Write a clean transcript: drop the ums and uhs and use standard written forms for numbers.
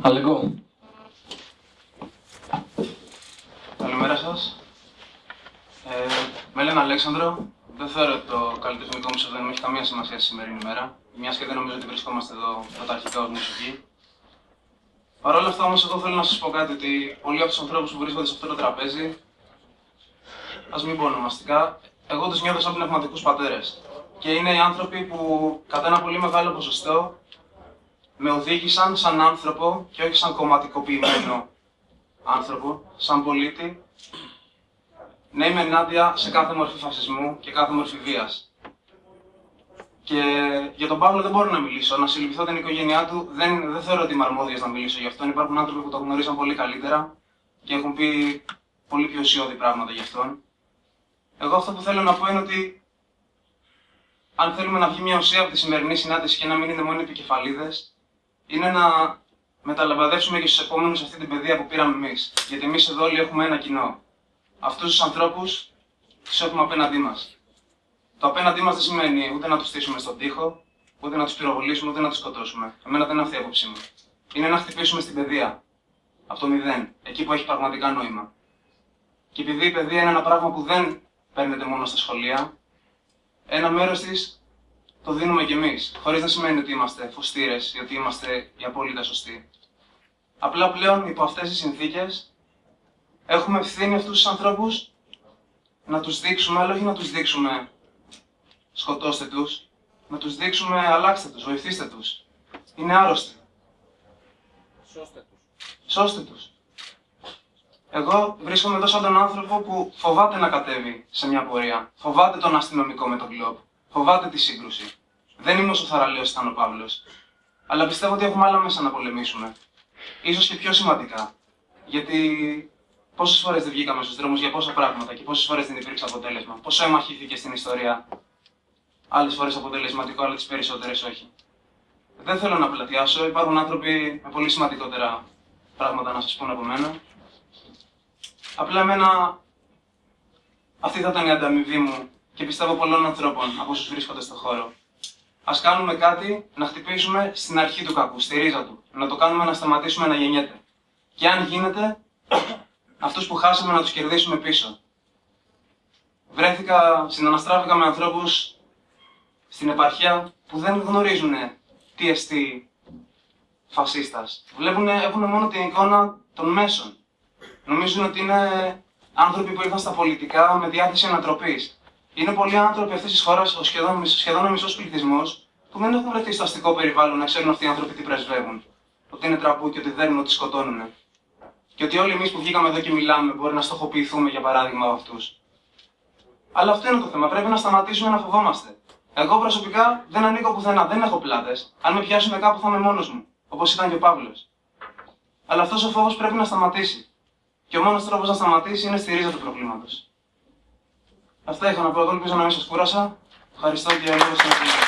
Αλεγό. Καλημέρα σας. Με λένε Αλέξανδρο. Δεν θεωρώ ότι το καλλιτεχνικό μου ψευδόνυμο έχει καμία σημασία στη σημερινή ημέρα, μιας και δεν νομίζω ότι βρισκόμαστε εδώ πρωταρχικά ως μουσική. Παρ' όλα αυτά, όμως, εγώ θέλω να σας πω κάτι: ότι πολλοί από τους ανθρώπους που βρίσκονται σε αυτό το τραπέζι, ας μην πω ονομαστικά, εγώ τους νιώθω σαν πνευματικούς πατέρες. Και είναι οι άνθρωποι που, κατά ένα πολύ μεγάλο ποσοστό, με οδήγησαν σαν άνθρωπο και όχι σαν κομματικοποιημένο άνθρωπο, σαν πολίτη, να είμαι ενάντια σε κάθε μορφή φασισμού και κάθε μορφή βίας. Και για τον Παύλο δεν μπορώ να μιλήσω. Να συλληπιθώ την οικογένειά του, δεν θεωρώ ότι είμαι αρμόδιος να μιλήσω γι' αυτόν. Υπάρχουν άνθρωποι που το γνωρίζαν πολύ καλύτερα και έχουν πει πολύ πιο ουσιώδη πράγματα γι' αυτόν. Εγώ αυτό που θέλω να πω είναι ότι αν θέλουμε να βγει μια ουσία από τη σημερινή συνάντηση και να μην είναι μόνο επικεφαλίδες, είναι να μεταλαμπαδεύσουμε και στους επόμενους αυτή την παιδεία που πήραμε εμείς. Γιατί εμείς εδώ όλοι έχουμε ένα κοινό. Αυτούς τους ανθρώπους τους έχουμε απέναντί μας. Το απέναντί μας δεν σημαίνει ούτε να τους στήσουμε στον τοίχο, ούτε να τους πυροβολήσουμε, ούτε να τους σκοτώσουμε. Εμένα δεν είναι αυτή η άποψή μου. Είναι να χτυπήσουμε στην παιδεία. Από το μηδέν, εκεί που έχει πραγματικά νόημα. Και επειδή η παιδεία είναι ένα πράγμα που δεν παίρνεται μόνο στα σχολεία, ένα μέρος της το δίνουμε κι εμείς. Χωρίς να σημαίνει ότι είμαστε φωστήρες ή ότι είμαστε οι απόλυτα σωστοί. Απλά πλέον υπό αυτές τις συνθήκες έχουμε ευθύνη αυτούς τους ανθρώπους να τους δείξουμε, αλλά όχι να τους δείξουμε σκοτώστε τους, να τους δείξουμε αλλάξτε τους, βοηθήστε τους. Είναι άρρωστοι. Σώστε τους. Εγώ βρίσκομαι εδώ σαν τον άνθρωπο που φοβάται να κατέβει σε μια πορεία. Φοβάται τον αστυνομικό με τον κλόπ. Φοβάται τη σύγκρουση. Δεν είμαι όσο θαραλέος ήταν ο Παύλος. Αλλά πιστεύω ότι έχουμε άλλα μέσα να πολεμήσουμε. Ίσως και πιο σημαντικά. Γιατί πόσες φορές δεν βγήκαμε στους δρόμους για πόσα πράγματα και πόσες φορές δεν υπήρξε αποτέλεσμα. Πόσο αιμα στην ιστορία. Άλλες φορές αποτελεσματικό, αλλά τις περισσότερες όχι. Δεν θέλω να πλατιάσω. Υπάρχουν άνθρωποι με πολύ σημαντικότερα πράγματα να σας πούνε από μένα. Απλά εμένα αυτή θα ήταν η ανταμοιβή μου και πιστεύω πολλών ανθρώπων από όσους βρίσκονται στον χώρο. Ας κάνουμε κάτι να χτυπήσουμε στην αρχή του κακού, στη ρίζα του. Να το κάνουμε να σταματήσουμε να γεννιέται. Και αν γίνεται, αυτούς που χάσαμε να τους κερδίσουμε πίσω. Συναναστράφηκα με ανθρώπους στην επαρχία που δεν γνωρίζουν τι εστί φασίστας. Έχουν μόνο την εικόνα των μέσων. Νομίζουν ότι είναι άνθρωποι που ήρθαν στα πολιτικά με διάθεση ανατροπής. Είναι πολλοί άνθρωποι αυτής της χώρας, σχεδόν ο μισός πληθυσμός, που δεν έχουν βρεθεί στο αστικό περιβάλλον να ξέρουν αυτοί οι άνθρωποι τι πρεσβεύουν. Ότι είναι τραμπούκι, ότι δέρνουν, ότι σκοτώνουν. Και ότι όλοι εμείς που βγήκαμε εδώ και μιλάμε μπορεί να στοχοποιηθούμε για παράδειγμα από αυτούς. Αλλά αυτό είναι το θέμα. Πρέπει να σταματήσουμε να φοβόμαστε. Εγώ προσωπικά δεν ανήκω πουθενά, δεν έχω πλάτες. Αν με πιάσουν κάπου θα είμαι μόνος μου, όπως ήταν και ο Παύλος. Αλλά αυτός ο φόβος πρέπει να σταματήσει. Και ο μόνος τρόπος να σταματήσει είναι στη ρίζα του προβλήματος. Αυτά είχα να πω. Εγώ ελπίζω να μην σας κούρασα. Ευχαριστώ και για λίγο συνεχεία.